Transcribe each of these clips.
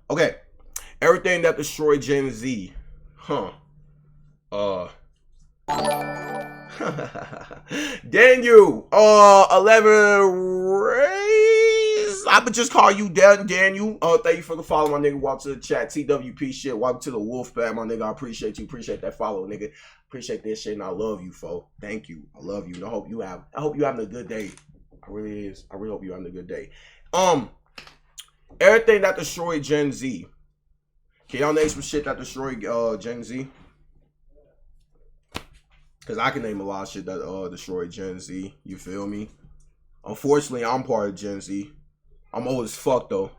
Okay. Everything that destroyed Gen Z. Huh. Daniel. 11 Rays. I would just call you Daniel. Thank you for the follow, my nigga. Welcome to the chat. TWP shit. Welcome to the Wolf Pack, my nigga. I appreciate you. Appreciate that follow, nigga. Appreciate this shit, and I love you, fo. Thank you. I love you. And I hope you having a good day. I really hope you having a good day. Everything that destroyed Gen Z. Can y'all name some shit that destroyed Gen Z? Because I can name a lot of shit that destroyed Gen Z. You feel me? Unfortunately, I'm part of Gen Z. I'm old as fuck, though.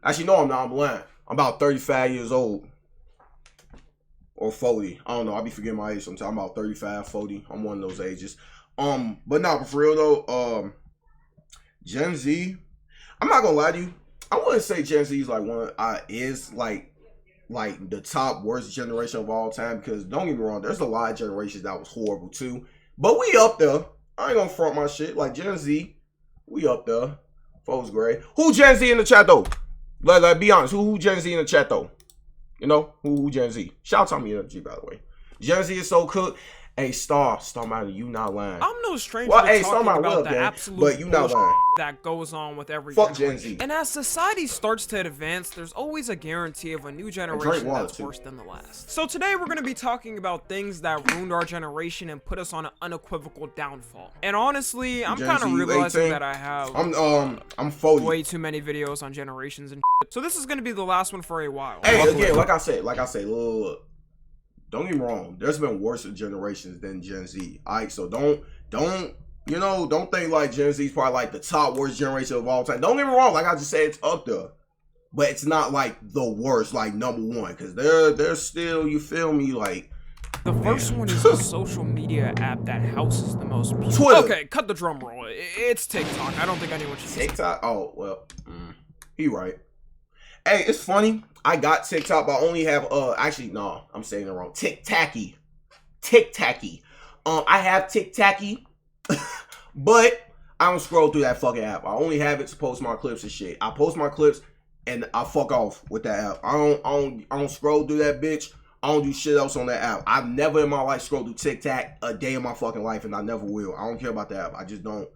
Actually, no, I'm not. I'm lying. I'm about 35 years old. Or 40. I don't know. I be forgetting my age sometimes. I'm about 35, 40. I'm one of those ages. But no, for real, though, Gen Z, I'm not gonna lie to you. I wouldn't say Gen Z is like like the top worst generation of all time, because don't get me wrong, there's a lot of generations that was horrible too. But we up there. I ain't gonna front my shit. Like Gen Z, we up there. Folks great. Who Gen Z in the chat though? Like be honest. Who Gen Z in the chat though? You know who Gen Z? Shout out to me in the G, by the way. Gen Z is so cooked. Hey, Star Matter, you not lying. I'm no stranger to talking about the absolute but you not lying. That goes on with every Fuck generation. Gen Z. And as society starts to advance, there's always a guarantee of a new generation that's worse than the last. So today we're going to be talking about things that ruined our generation and put us on an unequivocal downfall. And honestly, I'm kind of realizing that I have I'm 40. way too many videos on generations and shit. So this is going to be the last one for a while. Hey, again, like I said, look. Don't get me wrong. There's been worse generations than Gen Z. Alright, so don't think like Gen Z is probably like the top worst generation of all time. Don't get me wrong. Like I just said, it's up there, but it's not like the worst, like number one, because they're still, you feel me, like. The first one is a social media app that houses the most people. Twitter. Okay, cut the drum roll. It's TikTok. I don't think anyone should use TikTok. Oh well, he right. Hey, it's funny. I got TikTok, but I only have actually no, I'm saying it wrong. TikTacky. I have TikTacky, but I don't scroll through that fucking app. I only have it to post my clips and shit. I post my clips and I fuck off with that app. I don't scroll through that bitch. I don't do shit else on that app. I've never in my life scrolled through TikTok a day in my fucking life, and I never will. I don't care about that app. I just don't.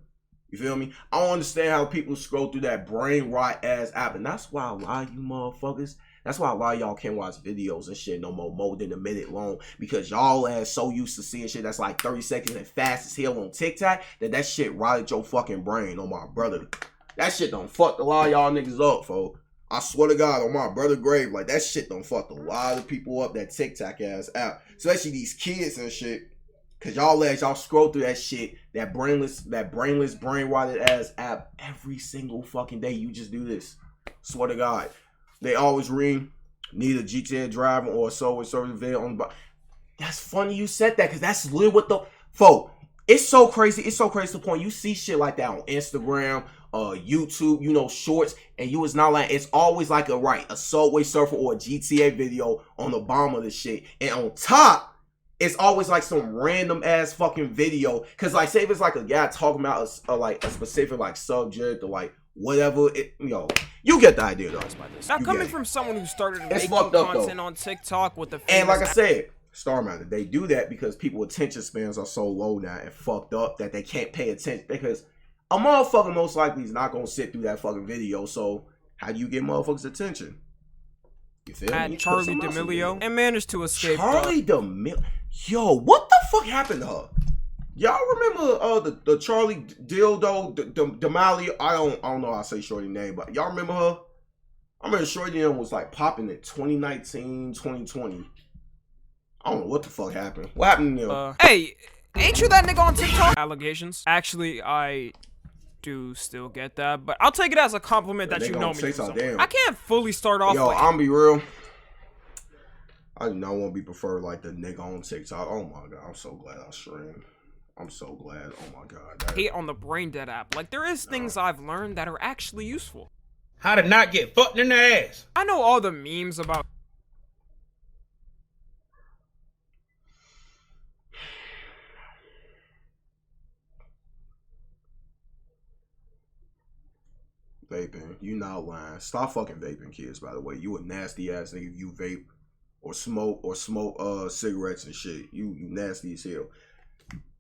You feel me? I don't understand how people scroll through that brain rot ass app, and that's why a lot of you motherfuckers. That's why a lot of y'all can't watch videos and shit no more than a minute long, because y'all ass so used to seeing shit that's like 30 seconds and fast as hell on TikTok that shit rotted your fucking brain. On my brother, that shit done fucked a lot of y'all niggas up, folks. I swear to God, on my brother grave, like that shit done fucked a lot of people up, that TikTok ass app, especially these kids and shit. Cause y'all scroll through that shit, that brainless, brain rotted ass app every single fucking day. You just do this. Swear to God. They always need a GTA driver or a software service video on the. That's funny you said that, because that's literally what the it's so crazy. It's so crazy to the point you see shit like that on Instagram, YouTube, shorts, and you is not like, it's always like a Subway Surfer or a GTA video on the bottom of the shit, and on top it's always like some random ass fucking video. Cause like, say if it's like a guy talking about a specific like subject or like whatever, you get the idea though. Now coming from someone who started making content on TikTok with the and like I said, Star Matter, they do that because people's attention spans are so low now and fucked up that they can't pay attention, because a motherfucker most likely is not gonna sit through that fucking video. So how do you get motherfuckers' attention? You feel me? Charlie D'Amelio and managed to escape. Charlie D'Amelio. Yo, what the fuck happened to her? Y'all remember the Charlie Dildo D'Amelio? I don't know how to say shorty name, but y'all remember her? I remember shorty name was like popping in 2019, 2020. I don't know what the fuck happened. What happened to him? Hey, ain't you that nigga on TikTok? Allegations. Actually, I do still get that, but I'll take it as a compliment that you know me. I can't fully start off. Yo, I'm be real. I do not want to be preferred like the nigga on TikTok. Oh my God, I'm so glad I streamed. I'm so glad. Oh my God. Hate on the Brain Dead app. Like, there is things I've learned that are actually useful. How to not get fucked in the ass. I know all the memes about. Vaping. You not lying. Stop fucking vaping, kids, by the way. You a nasty ass nigga if you vape or smoke cigarettes and shit. You nasty as hell.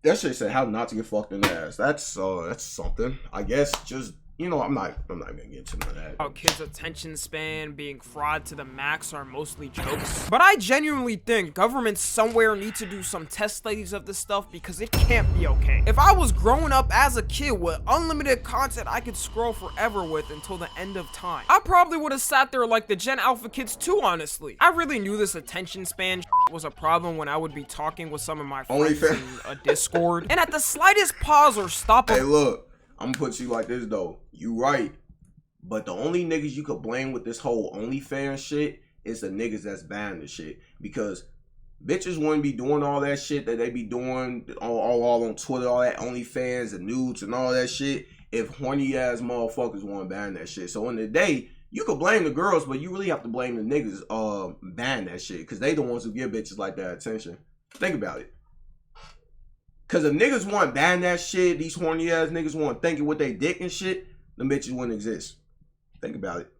That shit said how not to get fucked in the ass. That's something. I guess just I'm not gonna get into none of that. How kids' attention span being fraud to the max are mostly jokes. But I genuinely think governments somewhere need to do some test studies of this stuff because it can't be okay. If I was growing up as a kid with unlimited content I could scroll forever with until the end of time, I probably would have sat there like the Gen Alpha kids too, honestly. I really knew this attention span was a problem when I would be talking with some of my friends in a Discord. And at the slightest pause or stop. Hey, look. I'm gonna put you like this though. You right. But the only niggas you could blame with this whole OnlyFans shit is the niggas that's buying the shit. Because bitches wouldn't be doing all that shit that they be doing all on Twitter, all that OnlyFans and nudes and all that shit if horny ass motherfuckers want to ban that shit. So in the day, you could blame the girls, but you really have to blame the niggas ban that shit. Because they the ones who give bitches like that attention. Think about it. Cause if niggas want ban that shit, these horny ass niggas want thinking with they dick and shit, them bitches wouldn't exist. Think about it.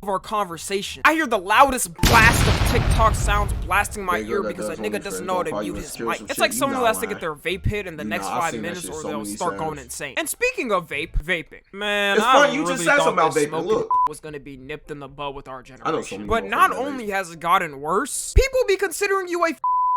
Of our conversation, I hear the loudest blast of TikTok sounds blasting my ear because a nigga doesn't know how to mute his mic. It's like someone who has to get their vape hit in the next 5 minutes or they'll start going insane. And speaking of vaping, man, I really thought this smoking was gonna be nipped in the bud with our generation. But not only has it gotten worse, people be considering you a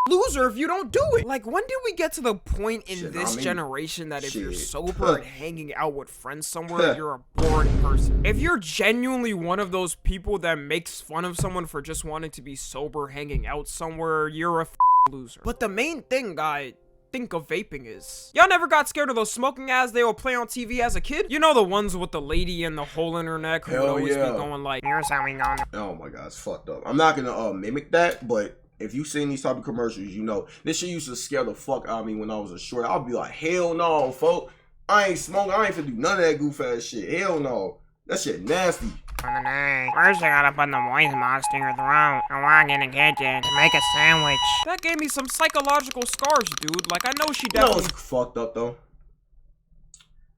loser if you don't do it. Like, when did we get to the point in this generation that if you're sober and hanging out with friends somewhere, you're a boring person? If you're genuinely one of those people that makes fun of someone for just wanting to be sober hanging out somewhere, you're a loser. But the main thing I think of vaping is, y'all never got scared of those smoking ads they would play on TV as a kid? You know, the ones with the lady and the hole in her neck who would always be going like, here's how we go. Oh my god, it's fucked up. I'm not gonna mimic that, but if you seen these type of commercials, you know, this shit used to scare the fuck out of me when I was a short. I'll be like, hell no, folk. I ain't smoking. I ain't finna do none of that goof ass shit. Hell no. That shit nasty. First, I gotta put the voice box in your throat. I want in the kitchen to make a sandwich. That gave me some psychological scars, dude. Like, I know she definitely... You know what's fucked up, though?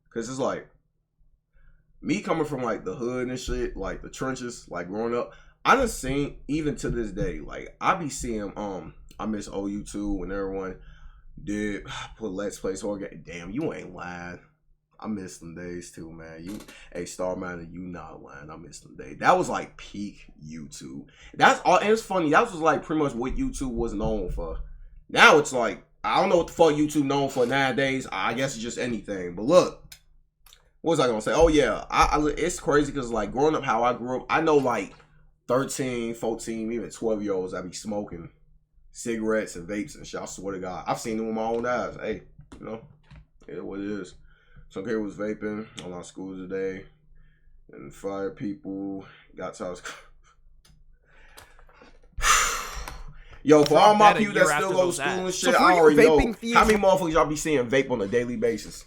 Because it's like, me coming from, like, the hood and shit, like, the trenches, like, growing up, I done seen, even to this day, like, I be seeing, I miss OU2 when everyone did put Let's Play horror game. Damn, you ain't lying. I miss them days too, man. Hey, Starman, you not lying. I miss them days. That was like peak YouTube. That's all, and it's funny. That was like pretty much what YouTube was known for. Now it's like, I don't know what the fuck YouTube known for nowadays. I guess it's just anything. But look, what was I gonna say? Oh yeah, it's crazy because like growing up how I grew up, I know like 13, 14, even 12-year-olds that be smoking cigarettes and vapes and shit. I swear to God, I've seen them with my own eyes. Hey, you know, yeah, what it is. Some kid was vaping on our school today, and 5 people got to us. Yo, for all my people that still go to school and shit, I already know how many motherfuckers y'all be seeing vape on a daily basis.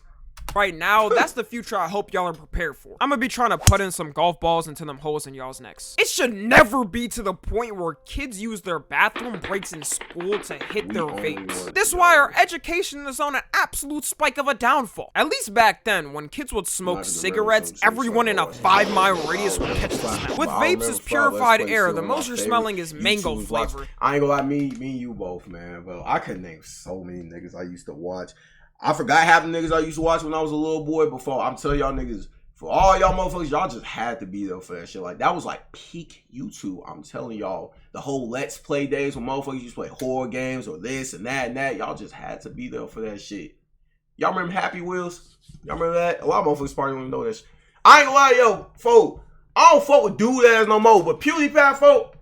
Right now, that's the future I hope y'all are prepared for. I'm gonna be trying to put in some golf balls into them holes in y'all's necks. It should never be to the point where kids use their bathroom breaks in school to hit their vapes. This is why our education is on an absolute spike of a downfall. At least back then, when kids would smoke cigarettes, everyone in a 5-mile radius would catch the smell. With vapes is purified air, the most you're smelling is mango flavor. I ain't gonna lie, me and you both, man. But I could name so many niggas I used to watch. I forgot half the niggas I used to watch when I was a little boy before. I'm telling y'all niggas, for all y'all motherfuckers, y'all just had to be there for that shit. Like, that was like peak YouTube. I'm telling y'all, the whole Let's Play days when motherfuckers used to play horror games or this and that and that. Y'all just had to be there for that shit. Y'all remember Happy Wheels? Y'all remember that? A lot of motherfuckers probably don't even know that shit. I ain't gonna lie, yo, folk. I don't fuck with dude ass no more, but PewDiePie, folk,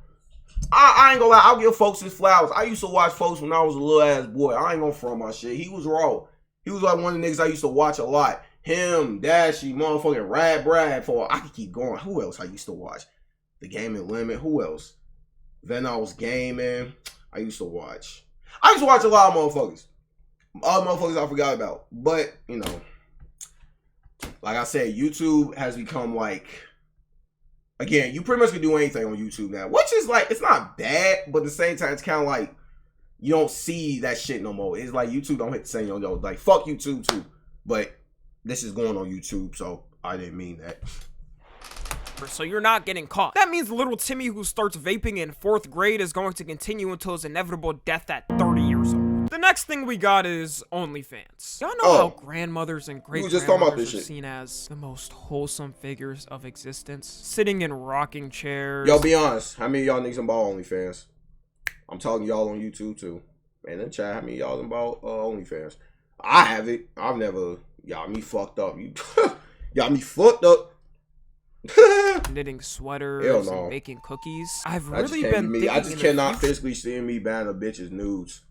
I ain't gonna lie, I'll give folks his flowers. I used to watch folks when I was a little ass boy. I ain't gonna front my shit. He was raw. He was like one of the niggas I used to watch a lot. Him, Dashy, motherfucking Rad Brad. I could keep going. Who else I used to watch? The Gaming Limit. Who else? Then I was gaming. I used to watch a lot of motherfuckers. Other motherfuckers I forgot about. But, you know, like I said, YouTube has become like, again, you pretty much can do anything on YouTube now. Which is like, it's not bad, but at the same time, it's kind of like, you don't see that shit no more. It's like YouTube don't hit the same, yo, like, fuck YouTube too. But this is going on YouTube, so I didn't mean that. so you're not getting caught. That means little Timmy who starts vaping in 4th grade is going to continue until his inevitable death at 30 years old. The next thing we got is OnlyFans. Y'all know how grandmothers and great-grandmothers are seen as the most wholesome figures of existence, sitting in rocking chairs. Yo, be honest. How many of y'all niggas about OnlyFans? I'm talking y'all on YouTube too. Man, in the chat, how many of y'all about OnlyFans? I have it. I've never. Y'all me fucked up. You y'all me fucked up. Knitting sweaters and baking cookies. I've really been thinking I just cannot physically see me buying a bitch's nudes.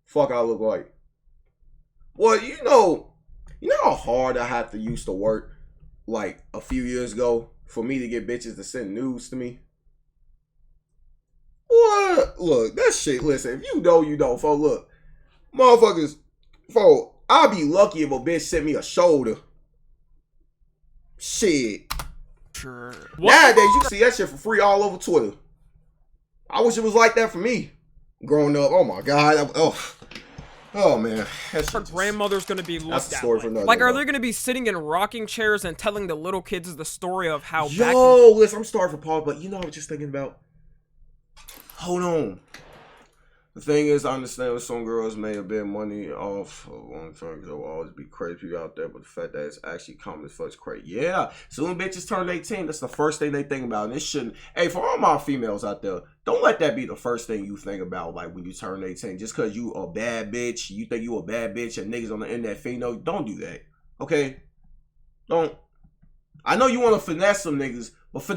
Fuck I look like. Well, you know how hard I had to used to work like a few years ago for me to get bitches to send nudes to me. What? Look, that shit, listen, if you know, you know, folks, look. Motherfuckers, folks, I'd be lucky if a bitch sent me a shoulder. Shit. Sure. Nowadays, you can see that shit for free all over Twitter. I wish it was like that for me. Growing up, oh my God. Oh man. Her grandmother's gonna be looked at like. Like, are they gonna be sitting in rocking chairs and telling the little kids the story of how listen, I'm sorry for Paul, but you know what I was just thinking about? Hold on. The thing is, I understand that some girls may have been money off of OnlyFans. There will always be crazy people out there, but the fact that it's actually common as fuck is crazy. Yeah, soon bitches turn 18, that's the first thing they think about. And it shouldn't. Hey, for all my females out there, don't let that be the first thing you think about, like when you turn 18. Just because you a bad bitch, you think you a bad bitch, and niggas on the internet think no, don't do that. Okay? Don't. I know you want to finesse some niggas, but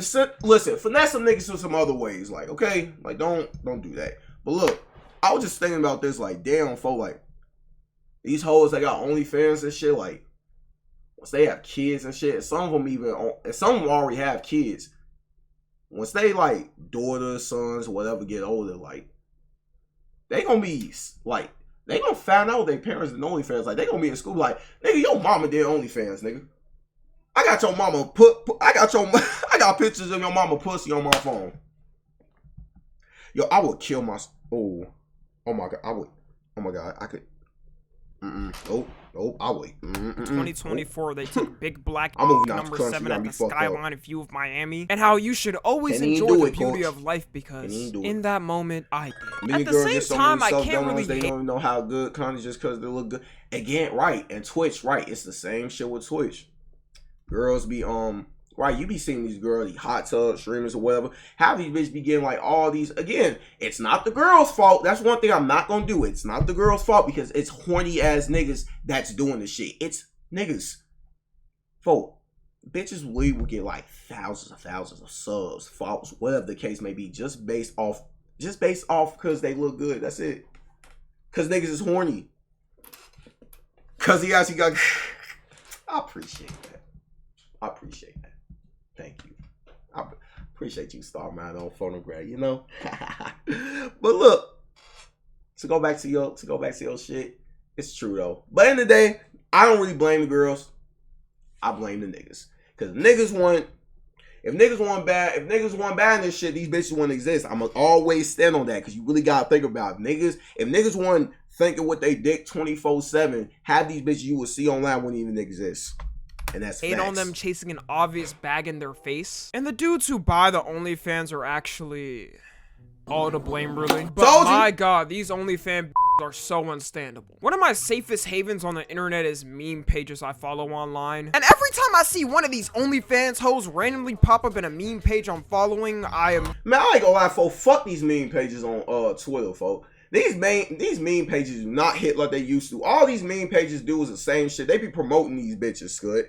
listen, finesse some niggas in some other ways. Like, okay? Like, don't do that. But look. I was just thinking about this, like, damn, folk, like, these hoes that got OnlyFans and shit, like, once they have kids and shit, and some of them already have kids. Once they, like, daughters, sons, whatever, get older, like, they gonna be, like, they gonna find out their parents in OnlyFans. Like, they gonna be in school, like, nigga, your mama did OnlyFans, nigga. I got your mama I got pictures of your mama pussy on my phone. Yo, I would kill my, Oh my God, I would. Oh my God, I could. Nope, I would. 2024, they took Big Black number 7 at the skyline view of Miami, and how you should always enjoy the beauty of life because in that moment, I did. At the same time, I can't really. They don't even know how good content just because they look good. Again, right, and Twitch, right, it's the same shit with Twitch. Girls be right, you be seeing these girls, these hot tub streamers or whatever. How these bitches be getting like all these. Again, it's not the girl's fault. That's one thing I'm not gonna do. It's not the girl's fault because it's horny ass niggas that's doing the shit. It's niggas. Folk, bitches will get like thousands of subs, followers, whatever the case may be, just based off because they look good. That's it. Because niggas is horny. Because he actually got. I appreciate that. Thank you. I appreciate you, Starman on phonograph, you know? But look, to go back to your shit, it's true though. But in the day, I don't really blame the girls. I blame the niggas. Cause if niggas want bad in this shit, these bitches wouldn't exist. I'ma always stand on that. Cause you really gotta think about it. If niggas want thinking what they dick 24/7, half these bitches you will see online wouldn't even exist. And that's hate on them chasing an obvious bag in their face. And the dudes who buy the OnlyFans are actually all to blame, really. But my God, these OnlyFans are so unstandable. One of my safest havens on the internet is meme pages I follow online. And every time I see one of these OnlyFans hoes randomly pop up in a meme page I'm following, Man, I ain't gonna lie, folks. Fuck these meme pages on Twitter, folks. These meme pages do not hit like they used to. All these meme pages do is the same shit. They be promoting these bitches, Scud.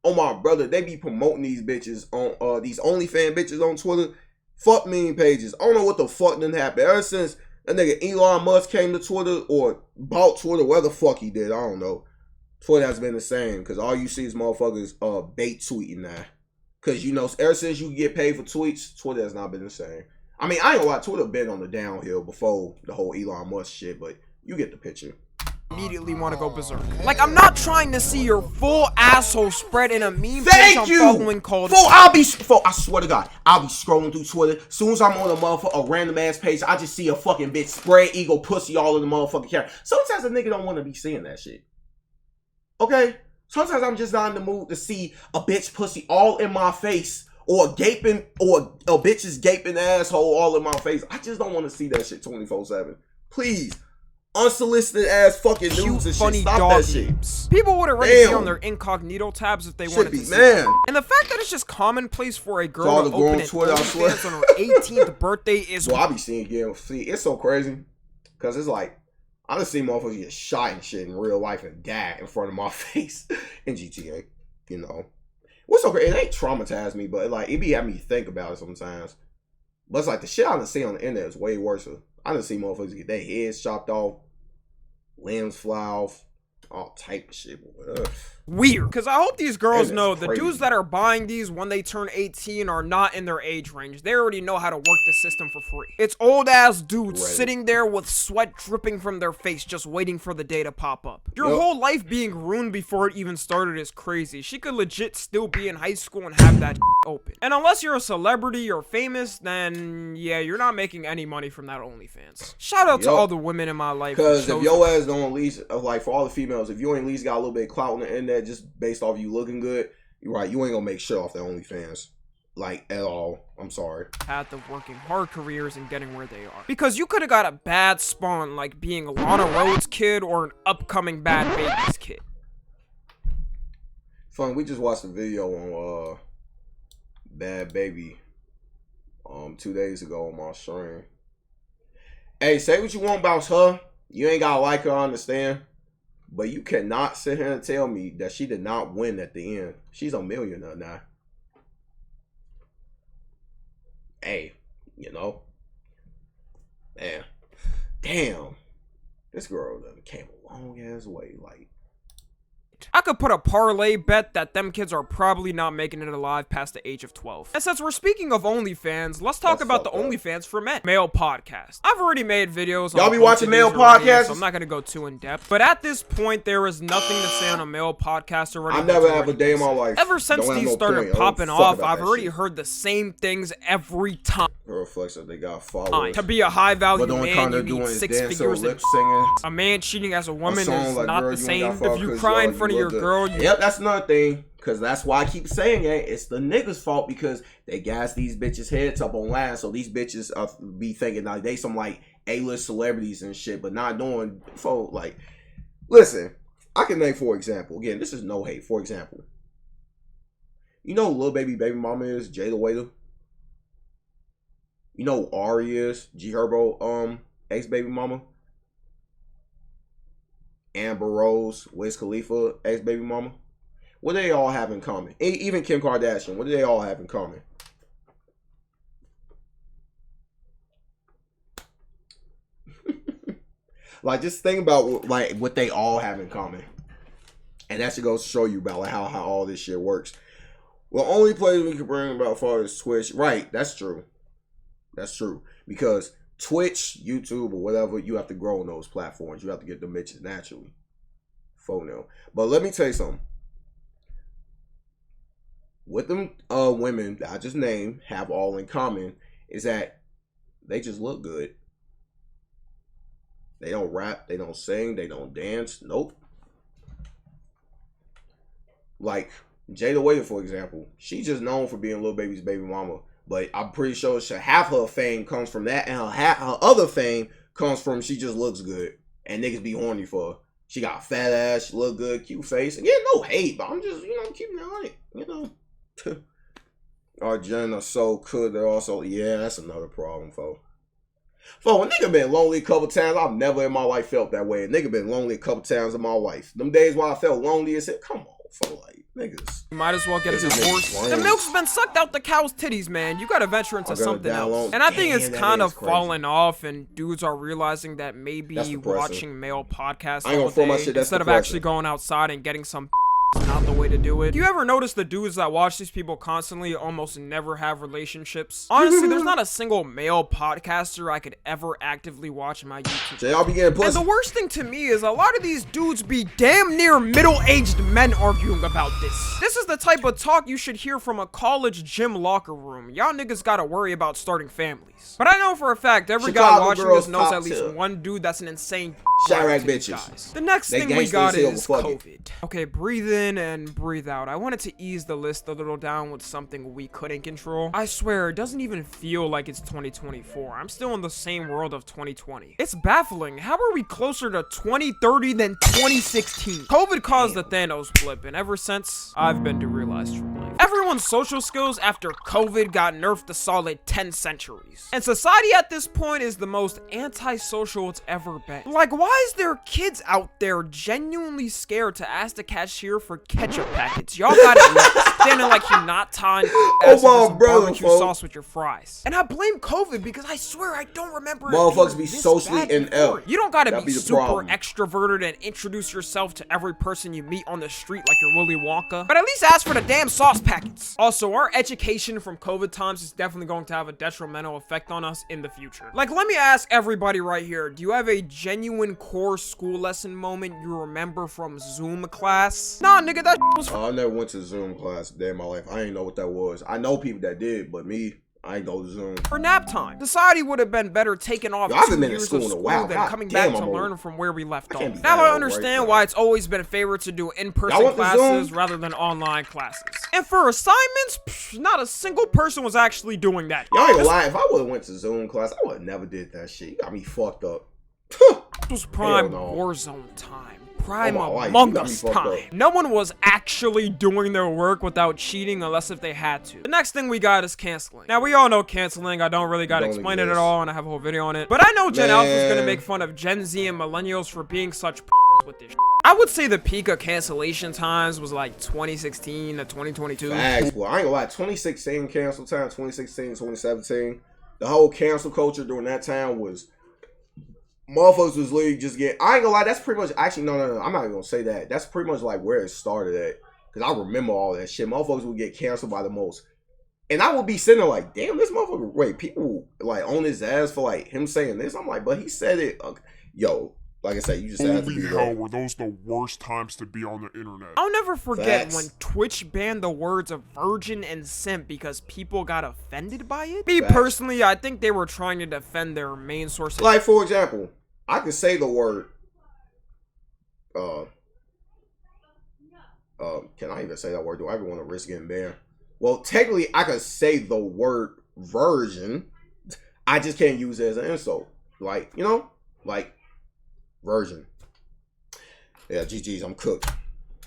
Oh my brother, they be promoting these bitches on these OnlyFans bitches on Twitter. Fuck meme pages. I don't know what the fuck done happened. Ever since that nigga Elon Musk came to Twitter or bought Twitter, where the fuck he did, I don't know. Twitter has been the same because all you see is motherfuckers bait tweeting now. Because you know, ever since you get paid for tweets, Twitter has not been the same. I mean, I ain't gonna lie, Twitter been on the downhill before the whole Elon Musk shit, but you get the picture. Immediately want to go berserk. Like, I'm not trying to see your full asshole spread in a meme page I'm following called. I swear to God, I'll be scrolling through Twitter. As soon as I'm on a random ass page, I just see a fucking bitch spread eagle pussy all in the motherfucking camera. Sometimes a nigga don't want to be seeing that shit. Okay? Sometimes I'm just not in the mood to see a bitch pussy all in my face or a bitch's gaping asshole all in my face. I just don't want to see that shit 24/7. Please. Unsolicited ass fucking news and shit. Stop that shit. People would already be on their incognito tabs if they wanted to see. And the fact that it's just commonplace for a girl to open an OnlyFans on her 18th birthday is. Well, I be seeing again. See, it's so crazy because it's like I just see motherfuckers get shot and shit in real life and die in front of my face in GTA. You know, what's so crazy? It ain't traumatized me, but like it be having me think about it sometimes. But it's like the shit I done see on the internet is way worse. I done see motherfuckers get their heads chopped off. Limbs fly off, all type of shit. Weird. Because I hope these girls know the dudes that are buying these when they turn 18 are not in their age range. They already know how to work the system for free. It's old ass dudes sitting there with sweat dripping from their face just waiting for the day to pop up. Your whole life being ruined before it even started is crazy. She could legit still be in high school and have that open. And unless you're a celebrity or famous, then yeah, you're not making any money from that OnlyFans. Shout out to all the women in my life. Because if your ass don't at least, like for all the females, if you ain't at least got a little bit of clout on the internet just based off you looking good, you're right, you ain't gonna make shit off the OnlyFans. Like, at all. I'm sorry. Path of working hard careers and getting where they are. Because you could have got a bad spawn like being Lana Rhodes' kid or an upcoming Bad Baby's kid. Fun, we just watched a video on Bad Baby 2 days ago on my stream. Hey, say what you want about her. You ain't gotta like her, I understand. But you cannot sit here and tell me that she did not win at the end. She's a millionaire now. Hey, you know. Man. Damn. This girl done came a long ass way. Like, I could put a parlay bet that them kids are probably not making it alive past the age of 12. And since we're speaking of OnlyFans, let's talk about the OnlyFans for men. Male podcast. I've already made videos on y'all be watching male podcasts, so I'm not gonna go too in depth. But at this point, there is nothing to say on a male podcast already. I never have a day in my life. Ever since these started popping off, I've already heard the same things every time. It reflects that they got followers. To be a high value man, you need 6 figures. A man cheating as a woman is not the same. If you cry in front of your girl, yep, that's another thing. Because that's why I keep saying it. It's the niggas' fault because they gas these bitches' heads up online. So these bitches be thinking like they some like A-list celebrities and shit, but not doing for like. Listen, I can name for example. Again, this is no hate. For example, you know who Lil Baby mama is? Jada Waiter. You know who Ari is? G Herbo ex-baby mama. Amber Rose, Wiz Khalifa ex-baby mama. What do they all have in common? Even Kim Kardashian, what do they all have in common? Like, just think about like what they all have in common. And that should go show you about like how all this shit works. Well, only place we can bring about as far as Twitch. Right, that's true. That's true. Because Twitch, YouTube, or whatever, you have to grow on those platforms. You have to get the bitches naturally. Phono. But let me tell you something. What them women that I just named have all in common is that they just look good. They don't rap, they don't sing, they don't dance. Nope. Like Jada Waiter, for example, she's just known for being Lil Baby's baby mama. But I'm pretty sure half her fame comes from that, and her other fame comes from she just looks good, and niggas be horny for her. She got a fat ass, she look good, cute face. Again, no hate, but I'm just, keeping it on it, Our Jenna so could they're also, yeah, that's another problem, folks. A nigga been lonely a couple times. I've never in my life felt that way. A nigga been lonely a couple times in my life. Them days where I felt lonely, I said, come on, folks, like, niggas. You might as well get a divorce. The milk's been sucked out the cow's titties, man. You gotta venture into something else. And I think it's kind of falling off, and dudes are realizing that maybe watching male podcasts all day instead of actually going outside and getting some is not the way to do it. Do you ever notice the dudes that watch these people constantly almost never have relationships? Honestly, there's not a single male podcaster I could ever actively watch in my YouTube. So y'all be getting pussy. And the worst thing to me is a lot of these dudes be damn near middle-aged men arguing about this. This is the type of talk you should hear from a college gym locker room. Y'all niggas gotta worry about starting families. But I know for a fact every guy watching this knows at least one dude that's an insane Chirac to these bitches. guys. The next They thing we gangsta got as hell, is but fuck it. COVID. Okay, breathe in and breathe out. I wanted to ease the list a little down with something we couldn't control. I swear, it doesn't even feel like it's 2024. I'm still in the same world of 2020. It's baffling. How are we closer to 2030 than 2016? COVID caused the Thanos blip, and ever since, I've been derealized from life. Everyone's social skills after COVID got nerfed a solid 10 centuries. And society at this point is the most antisocial it's ever been. Like, why is there kids out there genuinely scared to ask the cashier for ketchup packets? Y'all got it mixed. Standing like you're not tying barbecue sauce with your fries. And I blame COVID because I swear I don't remember motherfuckers be socially inept. You don't gotta be super problem. extroverted and introduce yourself to every person you meet on the street like you're Willy Wonka, but at least ask for the damn sauce packets. Also, our education from COVID times is definitely going to have a detrimental effect on us in the future. Like, let me ask everybody right here, do you have a genuine core school lesson moment you remember from Zoom class? Nah, nigga, that was I never went to Zoom class a day in my life. I ain't know what that was. I know people that did, but me, I ain't go to Zoom. for nap time. Society would have been better taking off Yo, I've 2 been in years school of in a school while. than God coming damn, back to I'm learn old. from where we left I can't off. be Now that I old, understand right? why it's always been favored to do Y'all in-person went to classes Zoom? rather than online classes. And for assignments, not a single person was actually doing that. Y'all ain't gonna lie. If I would have went to Zoom class, I would have never did that shit. You got me fucked up. This was prime Hell no. Warzone time. Prime Oh my life, Among you got me Us fucked time. up. No one was actually doing their work without cheating unless if they had to. The next thing we got is canceling. Now we all know canceling. I don't really gotta Don't explain it at exist. all, and I have a whole video on it. But I know Gen Alpha is gonna Man. make fun of Gen Z and millennials for being such with this. I would say the peak of cancellation times was like 2016 to 2022. Facts, boy. I ain't gonna lie. 2016 cancel time, 2016, 2017. The whole cancel culture during that time was motherfuckers was literally just getting. I ain't gonna lie. That's pretty much actually no. I'm not even gonna say that. That's pretty much like where it started at. Cause I remember all that shit. Motherfuckers would get canceled by the most. And I would be sitting there like, damn, this motherfucker. Wait, people like on his ass for like him saying this. I'm like, but he said it. Yo, like I said, you just have to Holy be hell, there. were those the worst times to be on the internet? I'll never forget Facts. when Twitch banned the words of virgin and simp because people got offended by it. Me Facts. personally, I think they were trying to defend their main source of Like for example, I could say the word. Can I even say that word? Do I even want to risk getting banned? Well, technically, I could say the word virgin. I just can't use it as an insult. Like, you know, like virgin. Yeah, GG's, I'm cooked.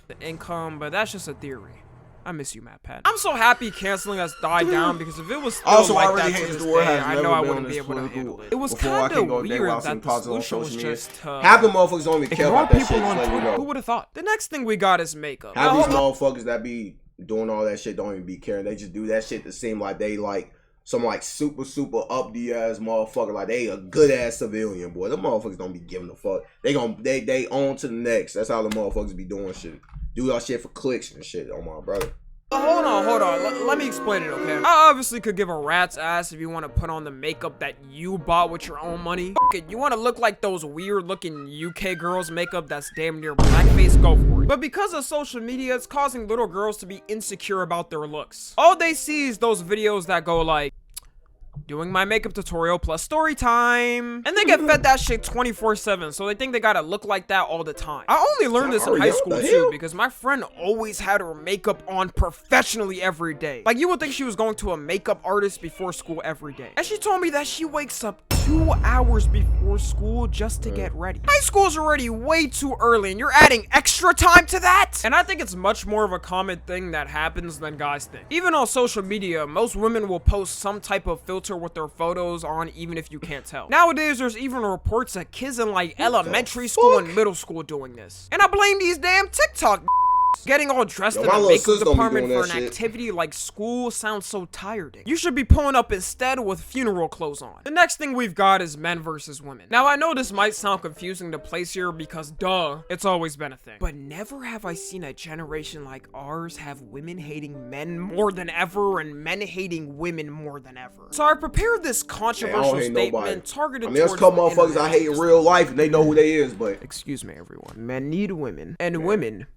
the income, but that's just a theory. I miss you, Matt Pat. I'm so happy canceling has died down because if it was still Also, like I really that hate to this this war day, has I never know I been wouldn't on be this able to political handle it. It was before I kind can of go a day weird without seeing that the positive on solution was social media. just Half the motherfuckers don't even care ignore about that people shit. Just on let me Twitter. go. Who would have thought? The next thing we got is makeup. Half Now, these hold on. motherfuckers that be doing all that shit don't even be caring. They just do that shit to seem like they like some like super up the ass motherfucker. Like they a good ass civilian, boy. Them motherfuckers don't be giving a fuck. They on to the next. That's how the motherfuckers be doing shit. Do all shit for clicks and shit. Oh my brother. Hold on. Let me explain it, okay? I obviously could give a rat's ass if you want to put on the makeup that you bought with your own money. F it, you want to look like those weird-looking UK girls' makeup that's damn near blackface, go for it. But because of social media, it's causing little girls to be insecure about their looks. All they see is those videos that go like, doing my makeup tutorial plus story time. And they get fed that shit 24/7, so they think they gotta look like that all the time. I only learned this in high school too, because my friend always had her makeup on professionally every day. Like, you would think she was going to a makeup artist before school every day. And she told me that she wakes up 2 hours before school just to get ready. High school's already way too early, and you're adding extra time to that? And I think it's much more of a common thing that happens than guys think. Even on social media, most women will post some type of filter with their photos on, even if you can't tell. Nowadays, there's even reports of kids in like elementary school and middle school doing this. And I blame these damn TikTok getting all dressed in my the little makeup sis don't be department doing for that an shit. activity like school sounds so tiring. You should be pulling up instead with funeral clothes on. The next thing we've got is men versus women. Now, I know this might sound confusing to place here because duh, it's always been a thing. But never have I seen a generation like ours have women hating men more than ever and men hating women more than ever. So I prepared this controversial hate statement nobody. targeted I mean, there's a towards couple the motherfuckers internet I hate in real life and they know who they is, but Excuse me, everyone. Men need women, and women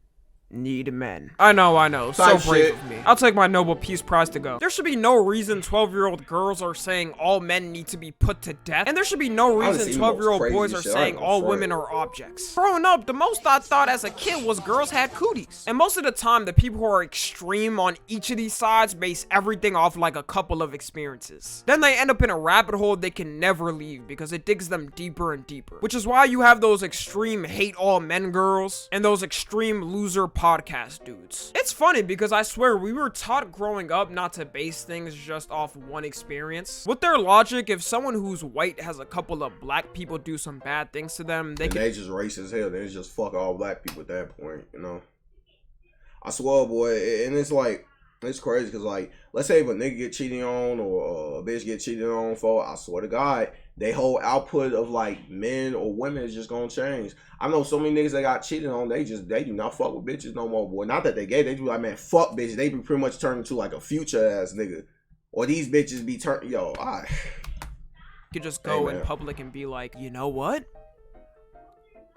need men. I know. So brave of me. I'll take my Nobel Peace Prize to go. There should be no reason 12-year-old girls are saying all men need to be put to death. And there should be no reason 12-year-old boys are saying all women are objects. Growing up, the most I thought as a kid was girls had cooties. And most of the time, the people who are extreme on each of these sides base everything off like a couple of experiences. Then they end up in a rabbit hole they can never leave because it digs them deeper and deeper. Which is why you have those extreme hate all men girls and those extreme loser podcast dudes. It's funny because I swear we were taught growing up not to base things just off one experience. With their logic, if someone who's white has a couple of black people do some bad things to them, they just racist as hell. They just fuck all black people at that point, you know. I swear, boy, and it's like, it's crazy because, like, let's say if a nigga get cheated on or a bitch get cheated on for, I swear to God, they whole output of, like, men or women is just gonna change. I know so many niggas that got cheated on, they do not fuck with bitches no more, boy. Not that they gay, they do like, man, fuck bitches. They be pretty much turned into, like, a future-ass nigga. Or these bitches be turned, yo, could just go in public and be like, you know what?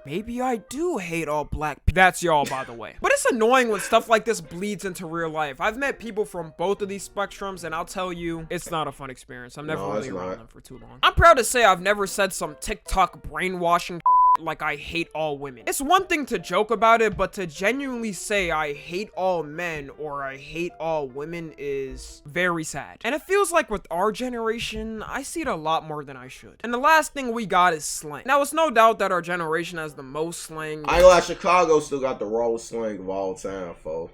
Maybe I do hate all black people. That's y'all, by the way. But it's annoying when stuff like this bleeds into real life. I've met people from both of these spectrums, and I'll tell you, it's not a fun experience. I'm never really around them for too long. I'm proud to say I've never said some TikTok brainwashing like I hate all women. It's one thing to joke about it, but to genuinely say I hate all men or I hate all women is very sad. And it feels like with our generation, I see it a lot more than I should. And the last thing we got is slang. Now, it's no doubt that our generation has the most slang. I ain't like Chicago still got the rawest slang of all time, fo.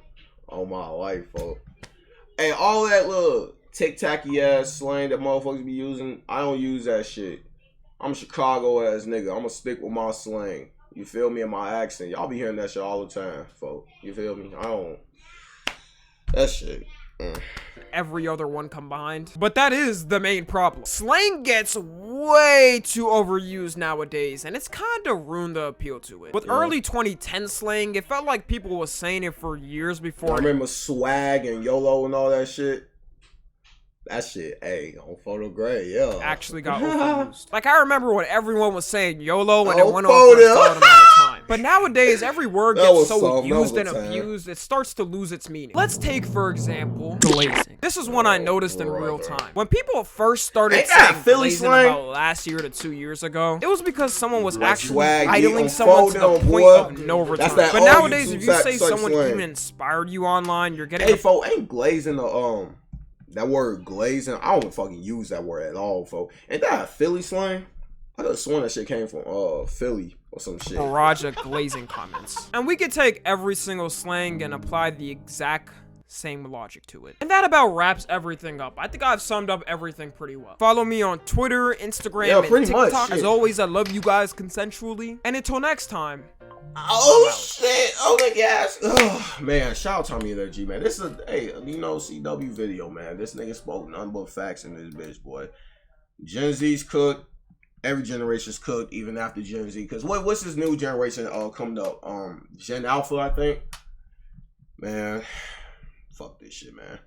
All my life, fo. Hey, all that little tic-tacky ass slang that motherfuckers be using, I don't use that shit. I'm a Chicago ass nigga. I'm gonna stick with my slang. You feel me? And my accent. Y'all be hearing that shit all the time, folks. You feel me? I don't. That shit. Every other one combined. But that is the main problem. Slang gets way too overused nowadays, and it's kind of ruined the appeal to it. With early 2010 slang, it felt like people were saying it for years before. I remember swag and YOLO and all that shit. That shit, hey, on photo grade, yeah. Actually got overused. Like, I remember when everyone was saying YOLO and it went on for a solid amount of time. But nowadays, every word gets so used and abused, it starts to lose its meaning. Let's take, for example, glazing. This is one I noticed in real time. When people first started saying glazing about last year to 2 years ago, it was because someone was actually idling someone to the point of no return. But nowadays, if you say someone even inspired you online, you're getting... Hey, folks, ain't glazing that word glazing, I don't fucking use that word at all, folks. Ain't that a Philly slang? I could have sworn that shit came from Philly or some shit. Barrage of glazing comments. And we could take every single slang and apply the exact same logic to it. And that about wraps everything up. I think I've summed up everything pretty well. Follow me on Twitter, Instagram, and TikTok. Much, as always, I love you guys consensually. And until next time. Oh shit! Oh my gosh! Oh man, shout out Tommy Energy, man. This is CW video, man. This nigga spoke nothing but facts in this bitch, boy. Gen Z's cooked. Every generation's cooked, even after Gen Z. Cause what's this new generation coming up? Gen Alpha, I think. Man, fuck this shit, man.